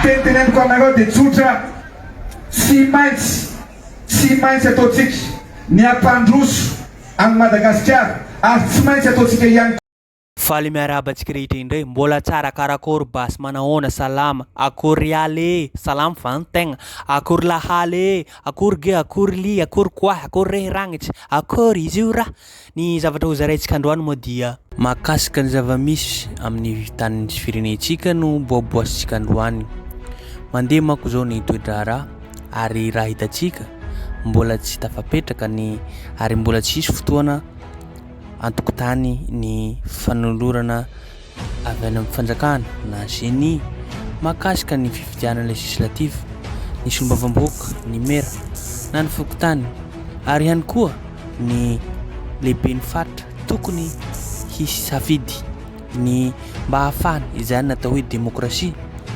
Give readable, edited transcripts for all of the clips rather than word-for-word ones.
tenteneniko anareo dia tsotra tsy maintsy ataontsika ny ampandroso any Madagasikara ary tsy maintsy ataontsika ihany. Faly miarabantsika rehetra indray mbola tsara karakory basy manahoana salama akory ale salama vantegna akory lahale akory ge akory li akory kwa akory rehiragnitsy akory izy io raha ny zavatra ho zaraintsika androany moa dia mahakasika ny zavamisy amin'ny tany firenentsika no boaboasitsika androany mandeha manko zao ny toedrara ary raha hitatsika mbola tsy tafapetraka ny ary mbola tsisy fotoana antokotany ny fanolorana avy any amin'ny fanjakana na génie mahakasika ny fifidianana legislative ny solombavam-bahoaka ny mera na ny fokotany ary ihany koa ny lehibe ny faritra tokony hisafidy ny mba hahafahany izany natao hoe demokrasia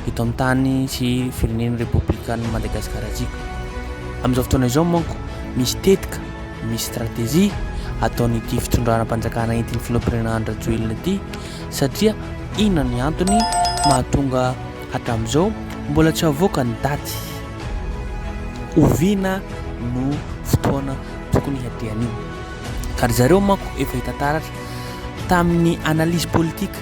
eto amin'ny tany sy firenena republikanina Madagasikara tsika. Amin'izao fotoana izao manko misy tetika misy stratégie ataon'ity fitondranam-panjakana entin'ny filoham-pirenena Rajoelina ity satria inona ny antony mahatonga hatramin'izao mbola tsy avoaka ny daty oviana no fotoana tokony hiadehan'io ka zareo manko efa hita taratra tamin'ny analyse politika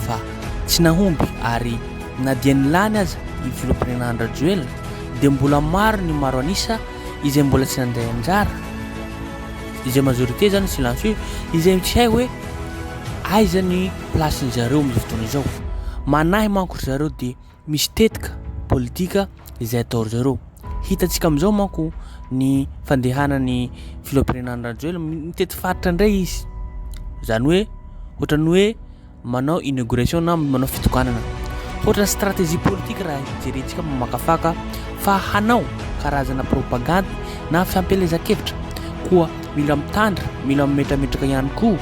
fa tsy nahomby ary na dia nilany aza ny filoham-pirenena Rajoelina dia mbola maro ny maro anisa izay mbola tsy nanday anjara izay majorité zany silencieux izay tsy hay hoe aiza ny placen'ny zareo amin'ny fotoana izao manahy manko zareo dia misy tetika politika izay ataory zareo hitatsika amin'izao manko ny fandehanany filoham-pirenena Rajoelina mitety faritra indray izy zany hoe ohatrany hoe manao inauguration na manao fitokanana ohatrany stratégie politique raha jerentsika mamakafaka fa hanao karazana propagande na fiampelezan-kevitra koa mila mitandra mila mimetrametraka ihany koa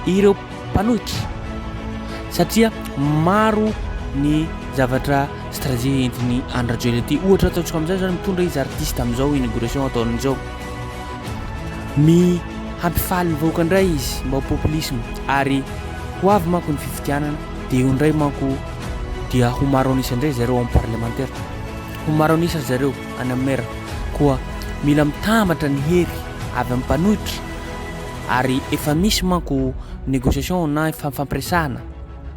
ireo mpanohitra satria maro ny zavatra stratégie entiny Rajoelina ity ohatra ataontsika amin'izay zany mitondra izy artiste amin'izao inauguration ataon'izao hampifaly ny vahoaka indray izy mba populisme ary ho avy manko ny fifidianana dia eo indray manko dia ho maro anisa indray zareo amin'ny parlementaire ho maro anisa zareo any amin'ny maire koa mila mitambatra ny hery avy amin'ny mpanohitra ary efa misy manko négociation na fampiresahana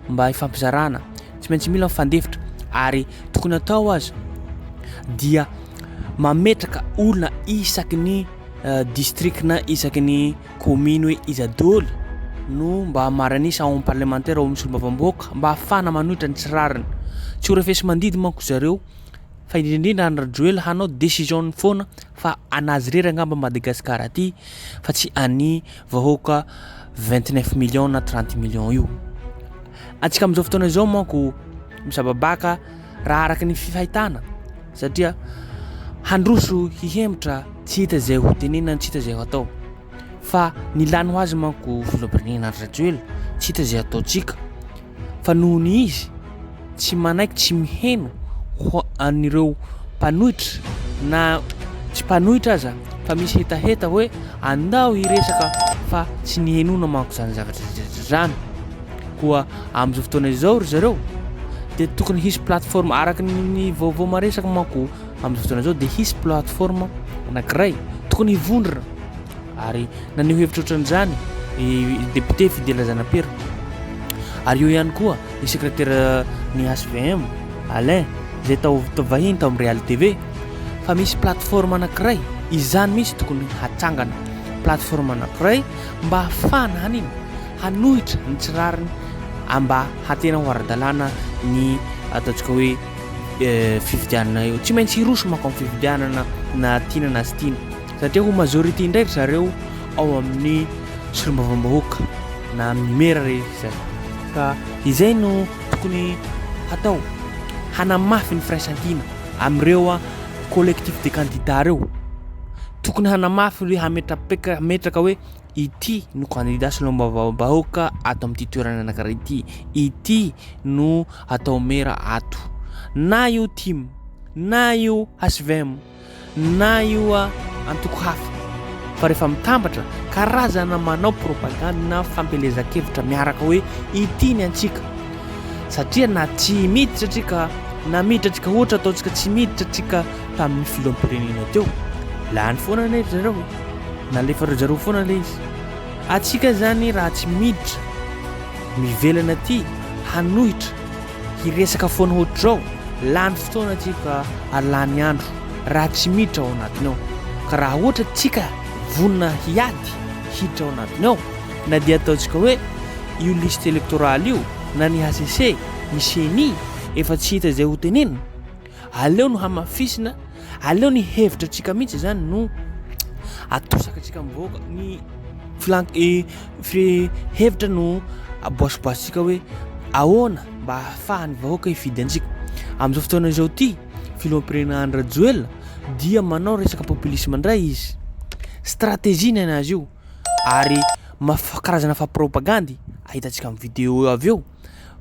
mba ifampizarana tsy maintsy mila mifandefitra ary tokony atao azy dia mametraka olona isaky ny district na isaky ny commune hoe izadoly no mba maranisa ao amin'ny parlementaire ao amin'ny solombavam-bahoaka mba hafana manohitra ny tsirariny tsy ho refesy mandidy manko zareo fa indrindrindra ny Rajoelina hanao décision foana fa anazy rery angamba Madagasikara aty fa tsy any vahoaka 29 millions na 30 millions io atsika amin'izao fotoana izao manko misababaka raha araka ny fifahitana satria handroso hihemitra tsy hita zay ho tenenana tsy hita zay ho atao fa nilany ho azy manko filoham-pirenena Rajoelina tsy hita zay ataontsika fa noho ny izy tsy manaiky tsy miheno anireo mpanohitra na tsy mpanohitra aza fa misy hetaheta hoe andao hiresaka fa tsy nihenona manko zany zavatra zany koa amin'izao fotoana izao ry zareo dia tokony hisy plateforme araka ny vaovao maresaka manko amin'izao fotoana izao dia hisy plateforme anankiray tokony hivondrona ary naneho hevitra ohatran'izany député Fidèle Zanapera ary eo ihany koa ny secrétaire ny HVM Alain izay tao vahiny tao amin'ny Real TV fa misy plateforme anankiray izany misy tokony hatsangana plateforme anankiray mba hafana haniny hanohitra ny tsirariny mba hatena ho ara-dalàna ny ataontsika hoe fifidianana eo tsy maintsy hiroso manko amin'ny fifidianana na tiana na sy tiana satria ho majorité indray ry zareo ao amin'ny solombavam-bahoaka na amin'ny mera rehetra ka izay no tokony hatao hanamafy ny firaisan-kina amin'ireo collectif de candidat reo tokony hanamafy hoe hametraka hoe ity no candidat solombavam-bahoaka ato amin'ity toerana anankiray ity no atao mera ato na io team na io HVM na io antoko hafa fa rehefa mitambatra karazana manao propagande na fampelezan-kevitra miaraka hoe ity ny antsika satria na tsy miditra satria ka na miditra atsika ohatra ataontsika tsy miditra atsika tamin'ny filoham-pirenena teo lany foana ne zareo na lefa zareo foana le izy atsika zany raha tsy miditra mivelana aty hanohitra hiresaka foana ohatr'izao lany fotoana atsika alany andro raha tsy miditra ao anatiny ao ka raha ohatra tsika vonina hiady hiditra ao anatiny ao na dia ataontsika hoe io liste électorale io na ny ACC ny CENI efa tsy hita izay ho tenenina aleo no hamafisina aleo ny hevitra atsika mihitsy zany no atosaka atsika mivoaka ny hevitra no aboasiboasitsika hoe ahoana mba ahafahany vahoaka hifidy antsika amin'izao fotoana izao ty filoham-pirenena Andry Rajoelina dia manao resaka populisme indray izy stratégie ny anazy io ary karazana fapropagandy ahitantsika amin'ny vidéo avy eo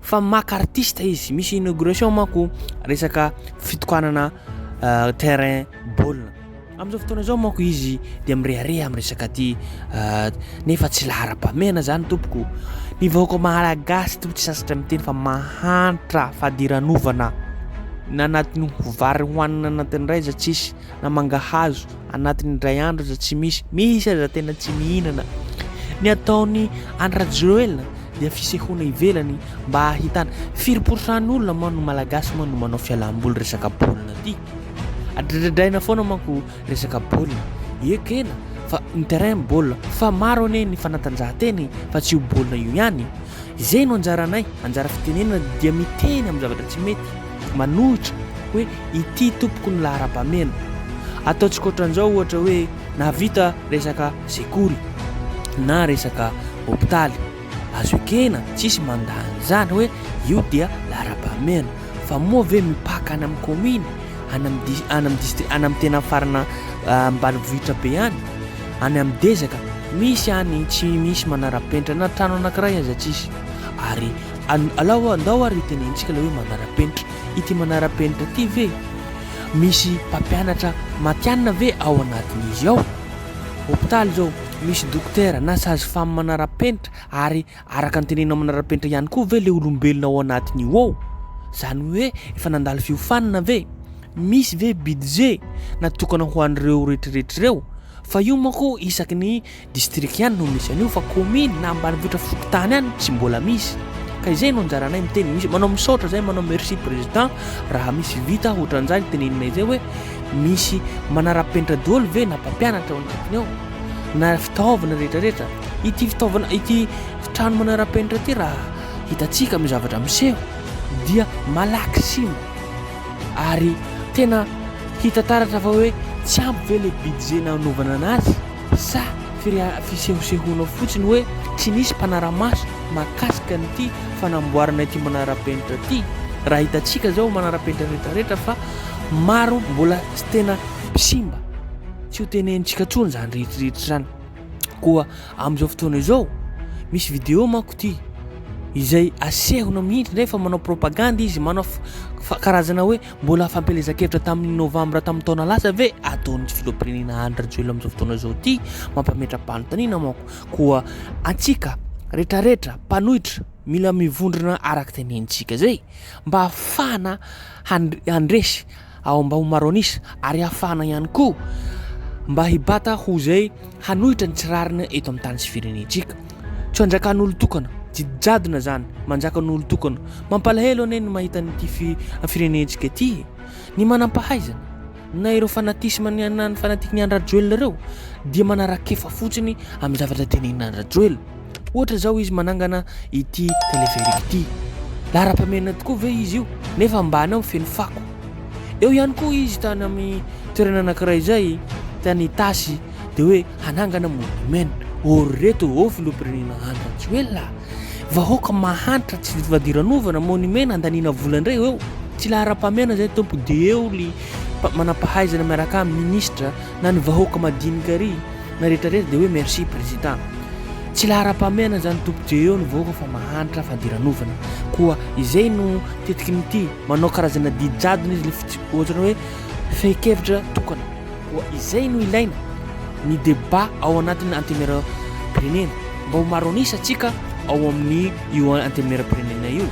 fa maka artiste izy misy inauguration manko resaka fitokanana terrain baolina amin'izao fotoana izao manko izy dia mirehareha amin'ny resaka ty nefa tsy lahara-pamena zany tompoko ny vahoaka malagasy tompo tsy sasatra miteny fa mahantra fahadiran'ovana na anatin'ny vary hohanina anatin'ny ray za tsisy na mangahazo anatin'ny ray andro za tsy misy aza tena tsy mihinana ny ataony Andry Rajoelina dia fisehoana ivelany mba ahitana 4% ny olona mano malagasy mano manao fialam-boly resaka baolina ty adradradraina foana manko resaka baolina ekena fa ny terrain baolina fa maro ane ny fanatanjahanteny fa tsy io baolina io ihany izay no anjaranay anjara fitenenana dia miteny amin'ny zavatra tsy mety manohitra hoe ity tompoko ny lahara-pamena ataontsika ohatran'izao ohatra hoe navita resaka sekoly na resaka hôpitaly azo ekena tsisy mandany zany hoe io dia lahara-pamena fa moa ve mipaka any amin'ny commune any amin'ny tena farana ambanivohitra be any any amin'ny dezaka misy any tsy misy manara-penitra na trano anankiray aza tsisy ary alao andao ary tenentsika le hoe manara-penitra ity manara-penitra ty ve misy mpampianatra matianina ve ao anatin'izy ao hôpitaly zao misy dokotera na sazy famy manara-penitra ary araka nytenenao manara-penitra ihany koa ve le olombelona ao anatin'io ao zany hoe efa nandalo fiofanina ve misy ve budget natokana ho an'ireo rehetrarehetra ireo fa io manko isaky ny district ihany no misy an'io fa commune na ambanivohitra fokontany ihany tsy mbola misy ka izay no anjaranay miteny misy manao misaotra zay manao merci président raha misy vita ohatran'izany teneninay zay hoe misy manara-penitra daholo ve na mpampianatra ao anatiny ao na fitaovana rehetrarehetra ity trano manara-penitra ty raha hitatsika amin'ny zavatra miseho dia malaky simba ary tena hita taratra fa hoe tsy ampy ve le budget nanaovana anazy sa fisehosehoana fotsiny hoe tsy nisy mpanara-maso makasika nyty fanamboarana ity manara-penitra ty raha hitatsika zao manara-penitra rehetrarehetra fa maro mbola tsy tena simba tsy ho tenentsika tsony zany rehetrarehetra zany koa amin'izao fotoana izao misy vidéo manko ty izay asehona mihitsy nefa manao propaganda izy manao karazana hoe mbola fampelezakevitra tamin'ny novambra tamin'ny taona lasa ve ataon'ny filoham-pirenena Andry Rajoelina amin'izao fotoana izao ty mampametra-panontaniana manko koa antsika rehetrarehetra mpanohitra mila mivondrona araka tenentsika zay mba ahafahana handresy ao mba ho maronisa ary ahafahana ihany koa mba hibata ho zay hanohitra ny tsirarina eto amin'ny tany sy firenentsika tsy anjakan'olo tokana jadona zany manjaka n'olo tokana mampalahelo ane ny mahita nyty firenentsika ity ny manampahaizana na ireo fanatisma ny fanatiky ny Andry Rajoelina ireo dia manarakefa fotsiny amin'ny zavatra tenenina Andry Rajoelina ohatra zao izy manangana ity teleferiky ity lahara-pamena tokoa ve izy io nefa mbany ao feno fako eo ihany koa izy tany amin'ny toerana anankiray zay tany tasy de hoe hanangana monument oreto filoham-pirenena Andry Rajoelina vahoaka mahantra tsy vadiran'ovana monument andanina vola indray eo tsy lahara-pamena zay tompo de eo li manampahaizana miaraka amin'ny ministra na ny vahoaka madinika ry na rehetrarehetra de hoe merci président tsy lahara-pamena zany tompo de eo ny vahoaka fa mahantra fadiran'ovana koa izay no tetiky nyty manao karazana didjadona izy le ohatrany hoe feikevitra tokana koa izay no ilaina ny débat ao anatin'ny antemera-pirenena mba ho maronisa atsika ao amin'ny io antemera-pirenena io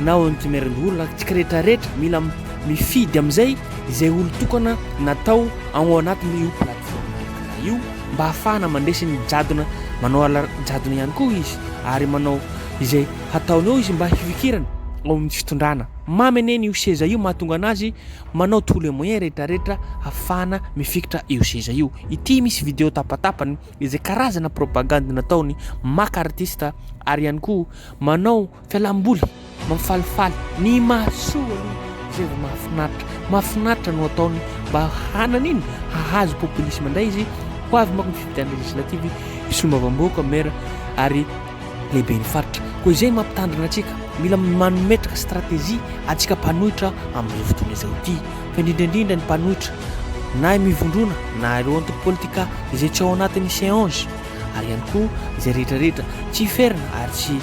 na antimeren'olona tsika rehetrarehetra mila mifidy amin'izay izay olo tokana natao ao anatin'io plateforme io mba hahafahana mandresy ny jadona manao jadona ihany koa izy ary manao izay hataony eo izy mba hifikirana ao amin'ny fitondrana mameneny io seza io mahatonga anazy manao tous les moyens rehetrarehetra hafana mifikitra io seza io. Ity misy video tapatapany izay karazana propagande nataony maka artista ary ihany koa manao fialamboly mamfalifaly ny mahasoa izay mahafinaritra no ataony mba hanan'iny hahazo populisme indray izy ho avy mako ny fifidiana législative isolombavamboaka mera ary lehibe ny faritra koa izay mampitandrina antsika mila manometraka stratégie atsika mpanohitra amin'ny fotoana izao ity fa indrindraindrindra ny mpanohitra na mivondrona na ireo antipolitika izay tsy ao anatin'ny séance ary ihany koa izay rehetrarehetra tsy ferina ary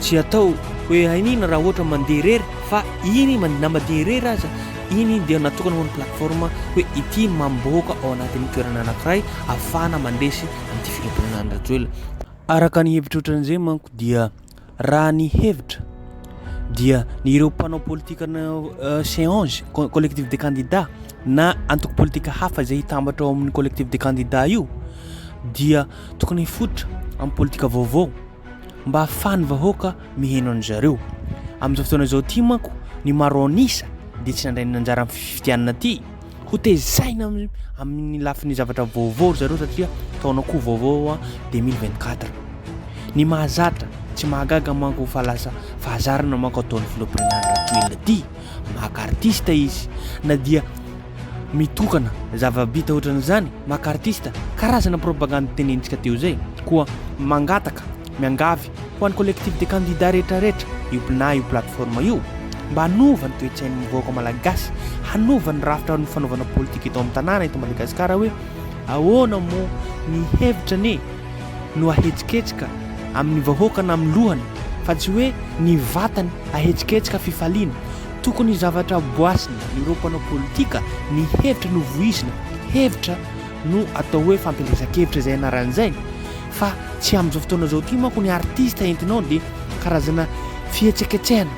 tsy atao hoe ainina raha ohatra mandeha rery fa iny na mandeha rery aza iny dia natokana ho ny plateforme hoe ity mamboaka ao anatin'ny toerana anankiray ahafahana mandresy amin'ity filompona andrajoela. Araka ny hevitra ohatran'izay manko dia raha ny hevitra dia ny ireo mpanao politika na séance collectif des candidats na antoko politika hafa izay hitambatra ao amin'ny collectif des candidats io dia tokony hifotra amin'ny politika vaovao mba hahafahany vahoaka miheno an'zareo. Amin'izao fotoana izao ity manko ny maro anisa dia tsy nandray ny anjara amin'ny fifidianana ity ho tezaina amin'ny lafin'ny zavatra vaovao zareo satria taona koa vaovao 2024 ny mahazatra tsy mahagaga manko fa lasa fahazarana manko ataon'ny filomprenandratoelona ity maka artista izy na dia mitokana zava-bita ohatran'izany maka artista karazana propagande tenenitsika teo zay koa mangataka miangavy ho an'ny collectif des candidats rehetrarehetra io na io plateforme io mba hanovany toe-tsainy mivoaka malagasy hanovany rafitra ny fanaovana politika eto amin'ny tanàna eto Madagasikara hoe ahoana mo ny hevitra ne no ahetsiketrika amin'ny vahoaka na amin'ny lohany fa tsy hoe ny vatany ahetsiketrika fifaliana. Tokony zavatra boasina ny ireo mpanao politika ny hevitra no voizina hevitra no atao hoe fampielezan-kevitra izay anaran'izay fa tsy amin'izao fotoana izao ity manko ny artista entinao dia karazana fihetseketsehana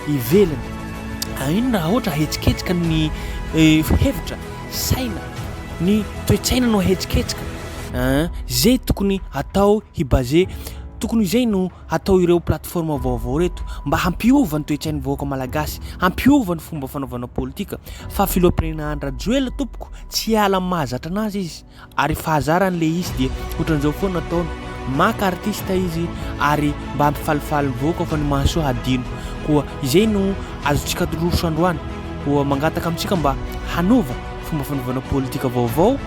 ivelany ino raha ohatra ahetsiketrika ny hevitra saina ny toe-tsaina no ahetsiketrika zay tokony atao hibaze tokony izay no atao ireo plateforme vaovao reto mba hampiovany toe-tsainy vahoaka malagasy hampiovany fomba fanaovana politika fa filomprenena andrajoela tompoko tsy ala mahazatra anazy izy ary fahazarany le izy dia ohatran'izao foana ataony maka artista izy ary mba hampifalifaly vahoaka fa ny mahasoa hadino koa izay no azotsika roso androany koa mangataka amintsika mba hanova fomba fanaovana politika vaovao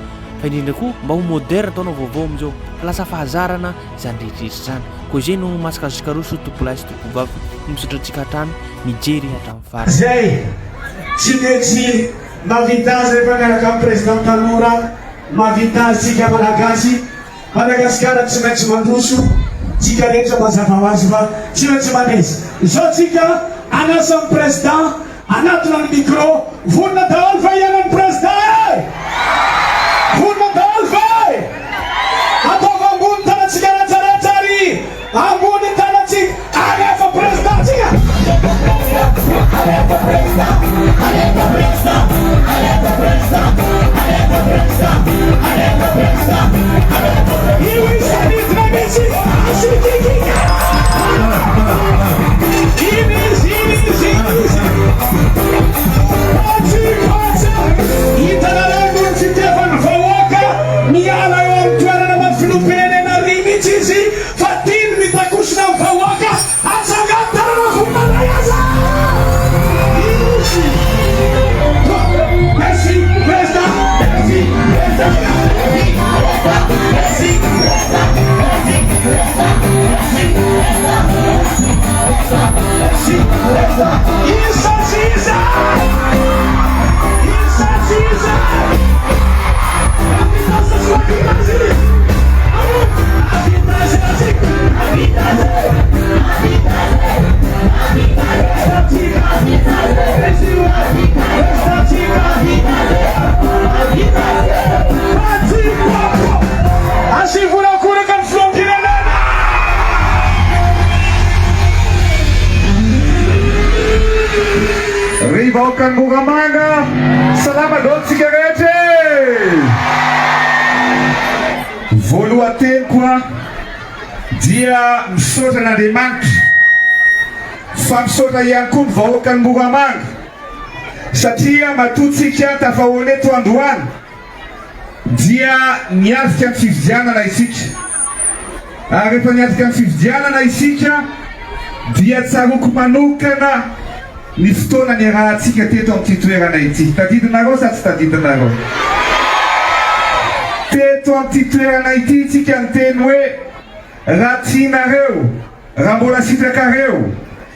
fa indrindra koa mba ho moderne ataona vaovao amin'izao lasa fahazarana zany rehetrarehetra zany koa izay no masakazika roso topolasy topovavy misotra antsika hatrany mijery hatramin'ny fara zay tsy mety mavita azy rehefa miaraka amin'ny président Tanora mavita azitsika malagasy Madagasikara tsy maintsy mandroso tsika rehetra mazava ho azy fa tsy maintsy mandresy zao tsika anasan'ny président anatona ny micro vonona daholo fa ianan'ny président vonona daholo fa ataova ambony tanatsika ratsaratsary ambony tanatsika alefa président tsika alefa président alefa président alefa président alefa président alefa président io isanity na misy asitikika izy Mifandotsika rehetra voalohateny koa dia misaotra n'Andriamanitra fa misaotra ihany koa ny vahoaka ny Moramanga satria matotsika tafahoana eto androany dia niavika ny fividianana isika ary rehefa niavika ny fividianana isika dia tsaroko manokana ny fotoana ny rahantsika teto amin'ity toerana ity. Tadidinareo sa tsy tadidinareo? Teto amin'ity toerana ity itsika ny teny hoe raha tianareo, raha mbola sitrakareo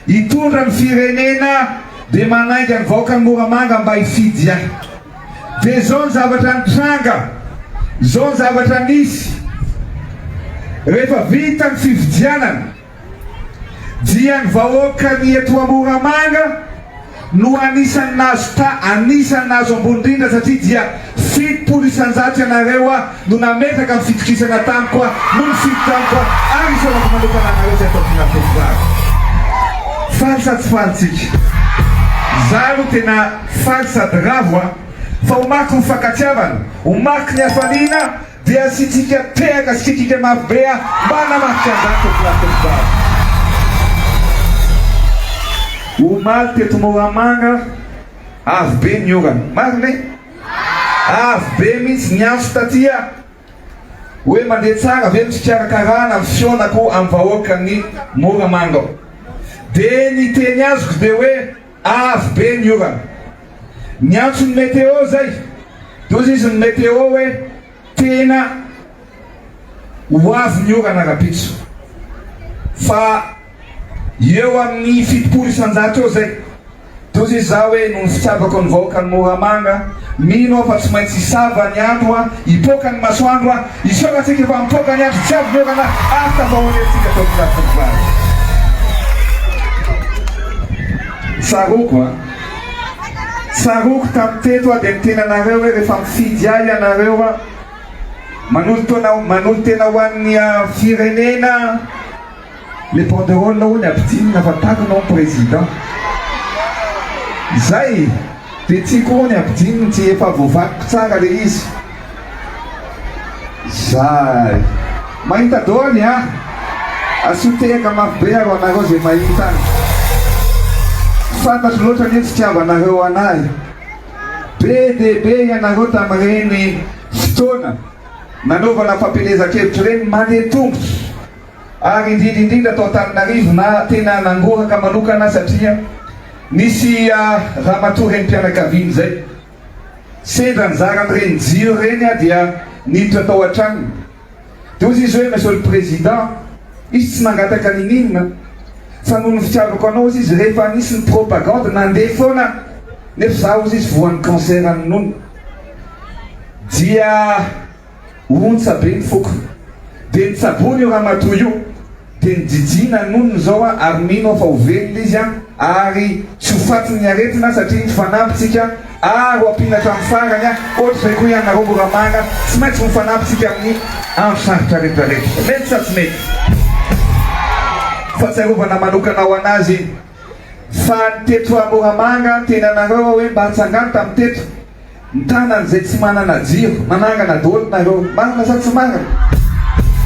hitondra ny firenena dia manainga ny vahoaka ny Moramanga mba hifidy ahy. Dia zao ny zavatra nitranga, zao ny zavatra nisy rehefa vita ny fividianana dia ny vahoaka ny eto Moramanga no anisany nazo ambony indrindra satria dia 7 isanjato ianareo no nametraka ny fitokisana tamiko no mifidy tamiko ary isanako manokana anareo zay ataokina fofivary. Faly sa tsy falitsika? Zaho tena faly sady ravo fa homaky ny fankatiavana, homaky ny hafaliana dia asitsika tehaka sikikika mafy be mba namaky anjato fofivary. Omaly teto Moramanga avy be ny orana, marina avy be mihitsy ny anso tatia hoe mandeha tsara ve mitsikarakarana amin'ny fionako amin'ny vahoaka ny Moramanga. Dia ny teny azoko dia hoe avy be ny orana. Ny antso ny météo zay dozy izy ny météo hoe tena ho avy ny orana rapitso fa eo amin'ny 7 isanjato eo zay. Dozy izy za hoe no ny fitiavako ny vahoaka ny Moramanga mino fa tsy maintsy hisava ny andro hipoaka ny masoandro isoratsika efa mipoaka ny andro tsy avy ny orana afta vahoanetsika taokiratovary. Tsaroko tsaroko tamin'ny teto dia ny tenanareo hoe rehefa mifidy ahy ianareo manolo tena ho an'ny firenena le banderole hoy ny ampidinina fa takonao président zay dia tsy koa ny ampidininy tsy efa voavakiko tsara le izy zay mahita dôly asotehaka mafy be aro anareo zay mahita any fantatro loatra ny fitiavanareo anahy be dia be ianareo tamin'ireny fotoana nanaovana fampelezakevitra reny mandeha tongotra ary indrindrindrindra tao Antananarivo na tena nangoraka manokana satria nisy ramatoa reny mpianakaviany zay sendra nizara n'ireny jiro reny dia niditra tao an-tranony. Dia ozy izy hoe monsieur le président izy tsy mangataka ninina fa noho ny fitiavako anao izy rehefa nisy ny propagande nandeha foana nefa za ozy izy voan'ny cancer ny nono dia ontsa be ny foko dia nitsabony io ramatoa io dia nijijina nono zao ary mino fa ho velona izy ary tsy ho faty ny aretina satria ny fanampitsika ary ho ampinatra amin'ny farany ohatra zay koa ianareo Moramanga tsy maintsy ho fanampitsika amin'ny androsarotra rehetrarehetra mety sa tsy mety fa tsy arovana manokana ho anazy fa ny teto Moramanga tenanareo hoe mba hatsangano tamin'ny teto ny tanany zay tsy manana jiro manangana dôly nareo marina sa tsy marina.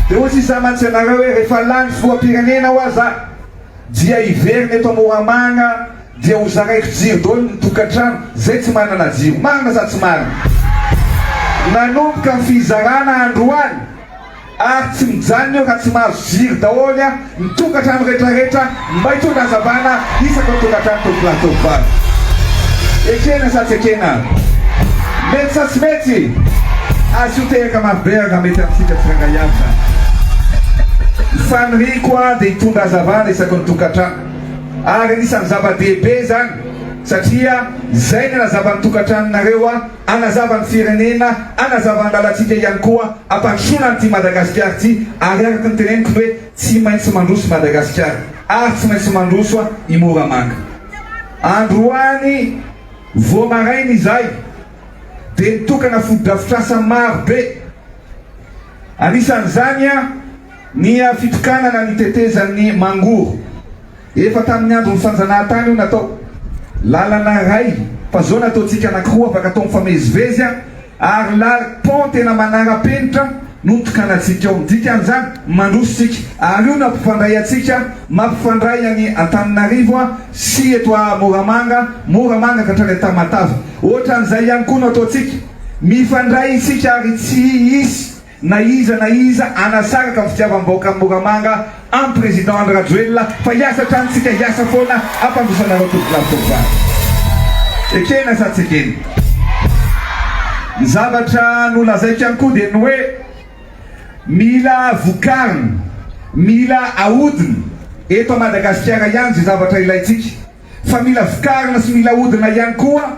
Dia ozy izy zamantsy anareo hoe rehefa lany filoham-pirenena ho aza dia hiverina eto Moramanga dia ho zaraiko jiro dôly ny tokantrano zay tsy manana jiro marina sa tsy marina. Nanomboka ny fizarana androany ary tsy mijanona eo ka tsy mahazo jiro daholo ny tokantrano rehetrarehetra mba hitondra hazavana isaka ny tokantrano tokoplatovary. Ekena sa tsy ekena? Mety sa tsy mety? Asotehaka mafy be raha mety amintsika tsirangaiafra. Faniriko dia hitondra hazavana isaka ny tokantrano ary anisan'ny zava-dehibe zany satria zay ny anazavany tokantranonareo anazavany firenena anazavany lalatsika ihany koa ampandrosoana nyty Madagasikara ty ary araka ny teneniko hoe tsy maintsy mandroso Madagasikara ary tsy maintsy mandroso i Moramanga. Androany voamarainy izay dia nitokana fododrafitrasa maro be anisan'izany ny fitokanana ny tetezan'ny Mangoro efa tamin'ny andro ny fanjanahantany io natao lalana ray fa zao nataontsika anankiroa afaka atao mifamezivezy ary la pont tena manara-penitra notokanatsika ao dikan'izany mandrositsika ary io nampifandray atsika mampifandray any Antananarivo sy eto Moramanga ka hatrany Tamatave ohatran'izay ihany koa no ataontsika mifandray isika ary tsy isy na iza anasaraka amin'ny fitiavam-bahoaka amin'ny Moramanga amin'ny président Andry Rajoelina fa hiasa tranotsika hiasa foana ampandrosanareo tokolavy ekena sa tsy ekeny. Ny zavatra nolazaiko ihany koa dia ny hoe mila vokarina, mila ahodina eto Madagasikara ihany zay zavatra ilaitsika fa mila vokarina sy mila ahodina ihany koa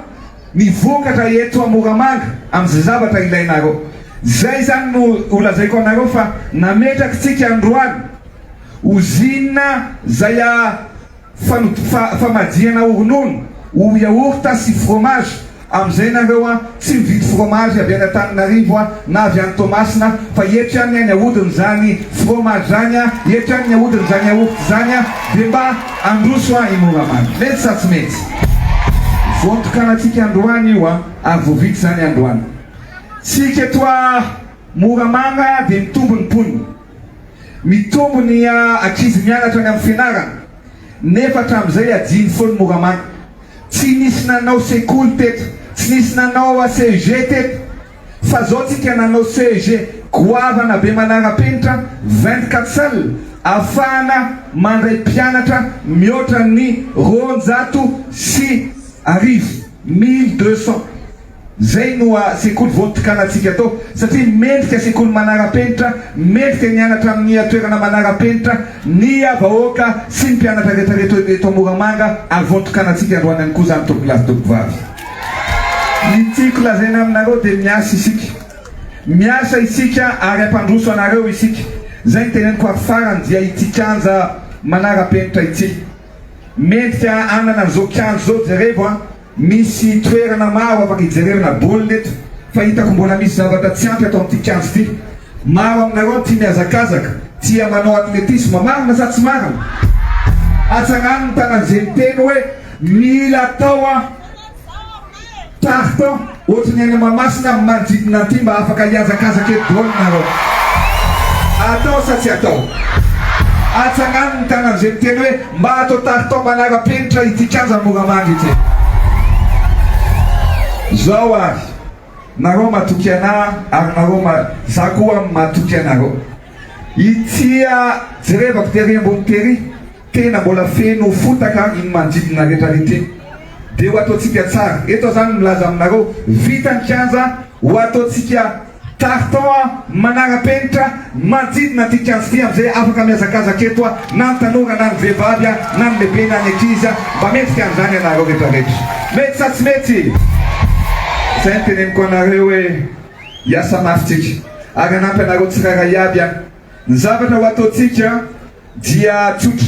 ny vokatra eto Moramanga amin'izay zavatra ilainareo. Zay zany no olazaiko anareo fa nametraka tsika androany uzina zay famadiana ronono o yaourt sy fromage amizay nareo tsy mividy fromage avy any Antananarivo na avy any Tomasina fa eto ihany ny ahodiny zany fromage zany eto ihany ny ahodiny zany yaourt zany dia mba androso i Moramanga mety sa tsy mety voatokanatsika androany io ary voavidy zany androany tsika toa Moramanga dia mitombo ny poniny mitombo ny ankizy mianatra any amin'ny fianarana nefa hatramizay adiny foana Moramanga tsy nisy nanao sekoly teto tsy nisy nanao CEG teto fa zao tsika nanao CEG goavana be manara-penitra 24 salle afahana mandray mpianatra mihoatra ny 210 zay no sekoly voatokanatsika atao satria mendrika sekoly manara-penitra mendrika nianatra amin'ny toerana manara-penitra ny vahoaka sy ny mpianatra rehetrarehetra eto Moramanga ary voatokanatsika androany ihany koa zany tokolasy tokovavy. Ny tiako lazaina aminareo dia miasa isika ary ampandroso anareo isika zay ny teneniko ary farany dia ity kanja manara-penitra ity mendrika anana an'izao kianjo zao jerevo misy toerana maro afaka hijerevana baolina eto fa hitako mbola misy zavatra tsy ampy atao amin'ity kianjo ity maro aminareo tia miazakazaka tia manao atletisme marina sa tsy marina atsagnano ny tanan'izay miteny hoe mila atao tartan ohatrany any Mahamasina manodidina aty mba afaka hiazakazaka eto daholo nareo atao sa tsy atao atsagnano ny tanan'izay miteny hoe mba atao tartan manara-penitra ity kianja Moramanga ity zao ary nareo matoky ana ary nareo za koa matoky anareo itia jerevako tery ambony tery tena mbola feno fotaka iny manodidina rehetrarehetra dia ho ataontsika tsara eto zany milaza aminareo vita ny kianja ho ataontsika tartan manara-penitra manodidina ty kianjo ty amizay afaka miazakazaka eto na ny tanora na ny vehivavy na ny lehibe na ny ankizy mba mendrika an'izany anareo rehetrarehetra mety sa tsy mety zay ny teneniko anareo hoe hiasa mafy tsika ary anampy anareo tsiraray aby ny zavatra ho ataontsika dia tsotra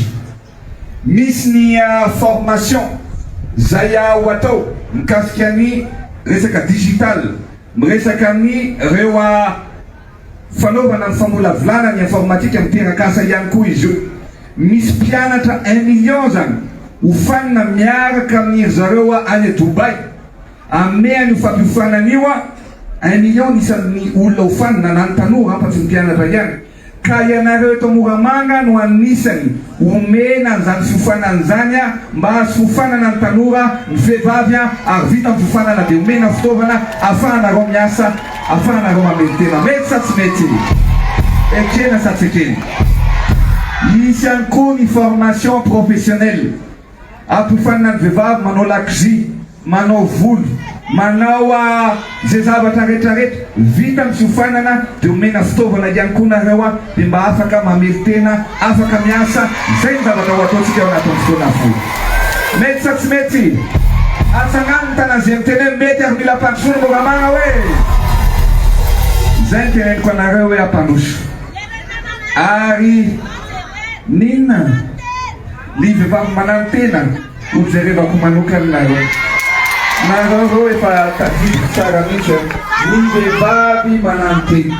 misy ny formation zay ho atao mikasika ny resaka digital miresaka ny reo fanaovana ny famolavolana ny informatika miteraka asa ihany koa izy io misy mpianatra 1 million zany hofanina miaraka amin'ny zareo any Dubai amea ny fampifanan'io 1 million isan'ny olona hofanina na ny tanora fa tsy ny mpianatra ihany ka ianareo eto Moramanga no anisany omena an'izany fiofanana zany mba hasofanana ny tanora ny vehivavy ary vita ny fiofanana dia omena fitaovana afahanareo miasa afahanareo mamely tena mety sa tsy mety ekena sa tsy ekeny. Misy ihany koa ny formation professionnelle ampifanana ny vehivavy manao lakozy manao volo manao zay zavatra rehetrarehetra vita ny fiofanana dia omena fitaovana ihany koa nareo dia mba afaka mamely tena afaka miasa zay ny zavatra ho ataontsika ao anatin'ny fotoana fo mety sa tsy mety atsagnano ny tanan'izay miteny mety ary mila ampandrosoana Moramanga hoe zay ny teneniko anareo hoe ampandroso ary ninona ny vehivavy manano tena ho jerevako manokany nareo nareo efa tadidiko tsara mihitsy ny vehivavy manano tena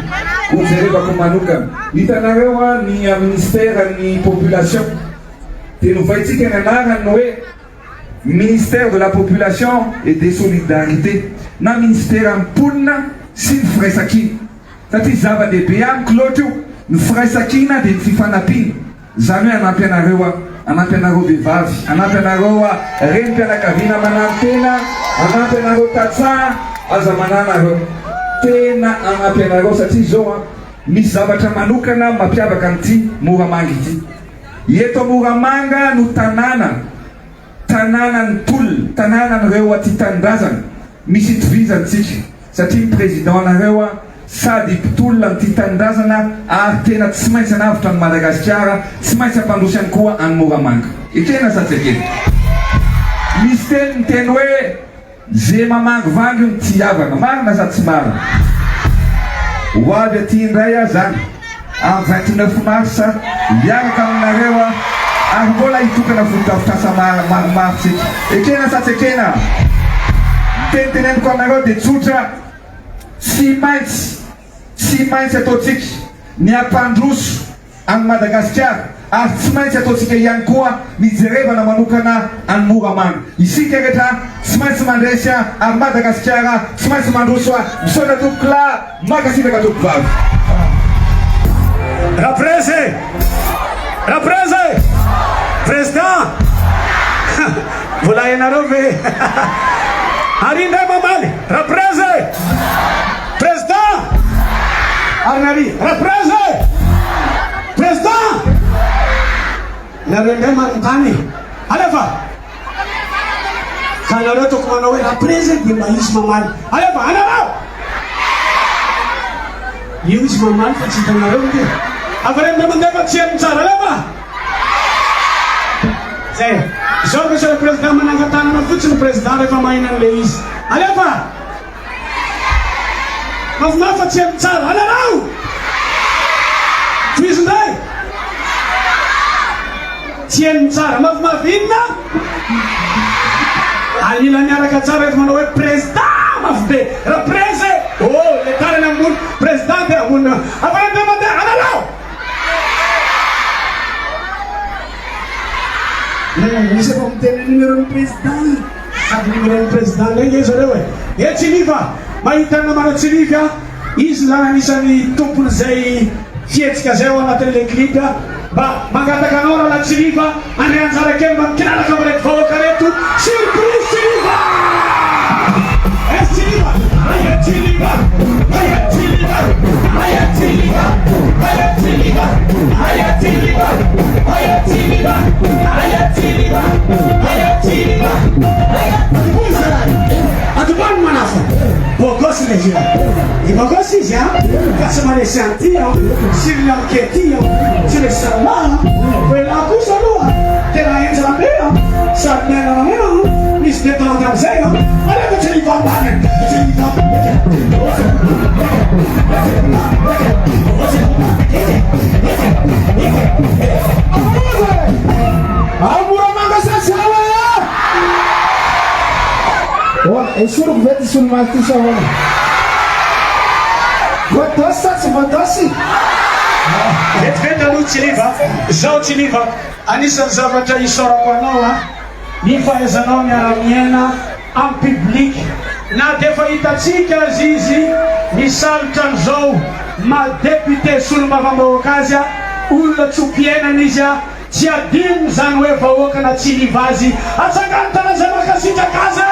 ho jerevako manokany hitanareo ny ministère ny population dia novaitsika ny anarany hoe ministère de la population et des solidarités na ministère amponina sy ny firaisakina satria zava-dehibe amiko loatra io ny firaisakina dia ny fifanampiana zany hoe anampy anareo vehivavy anampy anareo renim-pianakaviana manampy-tena anampy anareo tatsaha aza mananareo tena anampy anareo satria zao misy zavatra manokana mampiavaka an'ity Moramanga ity. Eto Moramanga no tanànany tolona tanànan'ireo aty tanindrazana misy itovizantsika satria ny président anareo sady mpitolona n'ity tanindrazana ary tena tsy maintsy anavitra ny Madagasikara tsy maintsy ampandroso ihany koa any Moramanga. Ekena sa tsy ekena? Misy teny ny teny hoe ze mamangivangy ny tiavana marina sa tsy marina? Ho avy aty indray aho zany amin'ny 29 marsa miaraka aminareo ary mbola hitokana vonin-drafitrasa maromaritsika. Ekena sa tsy ekena? Teneneniko aminareo dia tsotra tsy maintsy ataontsika ny ampandroso any Madagasikara ary tsy maintsy ataontsika ihany koa mijerevana manokana any Moramanga. Isika rehetra tsy maintsy mandresy ary Madagasikara tsy maintsy mandroso misaona tompoko lahy makasitraka tompoko vavy. Raprese président vola ianareo ve ary indray mamaly raprese président ary nary raprese président nareo indray manontany alefa ka nareo toko manao hoe raprese dia mba izy mamaly alefa anareo io izy mamaly fa tsy hitanareo dia avarembe mandefa tsy heno tsara alefa zay zao monsieur le président manangatanana fotsiny président rehefa mahinan'le izy alefa mafinafy tsy heno tsara anareo toizindray tsy heno tsara mafimafy inona alila miaraka tsara rehefa manao hoe président mafy be raprese le tarany ambony président dia ambony avarembe mandeha anareo misy efa mitena numéro-ny président sady numéro-ny président ndraiky izy areo e Tsiliva mahitana manao Tsiliva izy zany anisan'ny tompony zay fietsika zay ao anatin'le clip mba mangataka anao raha la Tsiliva ane anjara kely mba mikinanaka amin'reto vahoaka reto surprise Tsiliva Tsiliva aya Tsiliva aya Tsiliva aya Tsiliva aya Tsiliva aya Tsiliva aya Tsiliva aya Tsiliva aya Tsiliva atubani manafa bogosi lejia ibogosi ja kasi malesi antio sili anketio sili sama pela kusaloa tena enza bea sabena meo mis detanta mzeo ale ko Tsiliva bane Tsiliva Moramanga sasawa é suro que vem de sul mais que só uma. Gostosa, se gostosa. Vet vem da luz Tsiliva, já Tsiliva. Anisan zavatra isora kwa noa. Ni faezanao miaramiena am public. Na defa itatsika zizi ni salta nzou ma député sul mavambaokazia ulla tsupiena nizia tsy adino zany hoe vahoaka na Tsilivazy atsangany tanaza makasitra kaza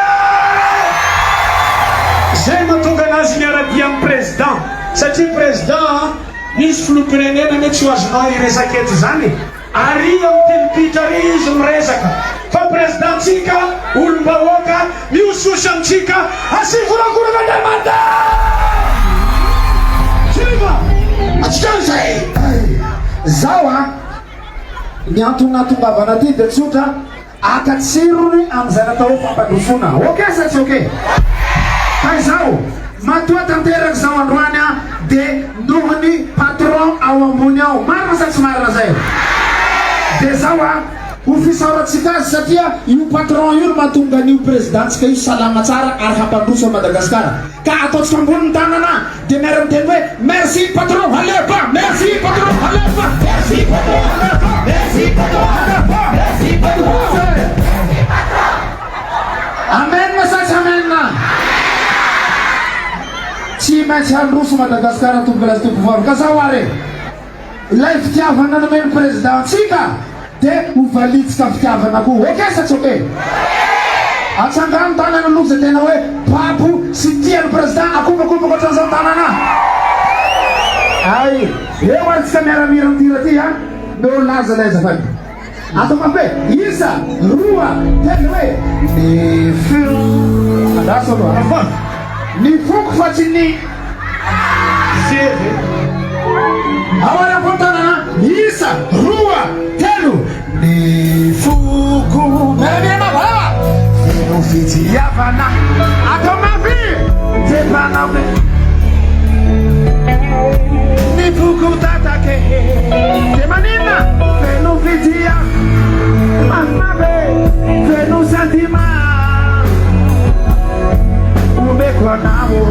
zay mahatonga anazy miaradia amin'ny président satria président misy filoham-pirenena mety tsy ho azonao iresaka eto zany ary amin'ny telopitra ary izy miresaka fa présidentsika olom-bahoaka miososy amintsika asivorakoran'Andriamanitra Tsiliva atsikany zay zao ny antonatongavana ty dia tsotra akatsirony amin'izay natao fampandrofona oke sa tsy oke ka izao matoa tanteraky zao androany dia nohony patron ao ambony ao marina sa tsy marina zay dia zao ho fisaoratsika azy satria io patron io no mahatonga an'io présidentsika io salama tsara ary hampandroso a Madagasikara ka ataotsika ambony ny tanana dia miara-miteny hoe merci patron alefa merci patron alefa merci patron alefa merci patron alefa merci patron Amen masatsy amen. Tsy maintsy handroso Madagasikara tomboky lazy tompo varo ka sao are ilay fitiavana nomeny présidentsika dia ho valitsika fitiavana koa oke sa tsy oke atsangano tanana aloha zay tena hoe papo sy tiany président akombakobaka ohatran'izao tanana ay eo antsika miaramira mitira ty a meo laza lay zafady atao mampe isa roa telo hoe ny adaso aloha ny foko fa tsy ny awara fontanana isa roa telo ny foko miaramira mavava feno fitiavana atao mampy tepanao ny foko tatake de manina feno fitia mamabe feno sentima umbeko nao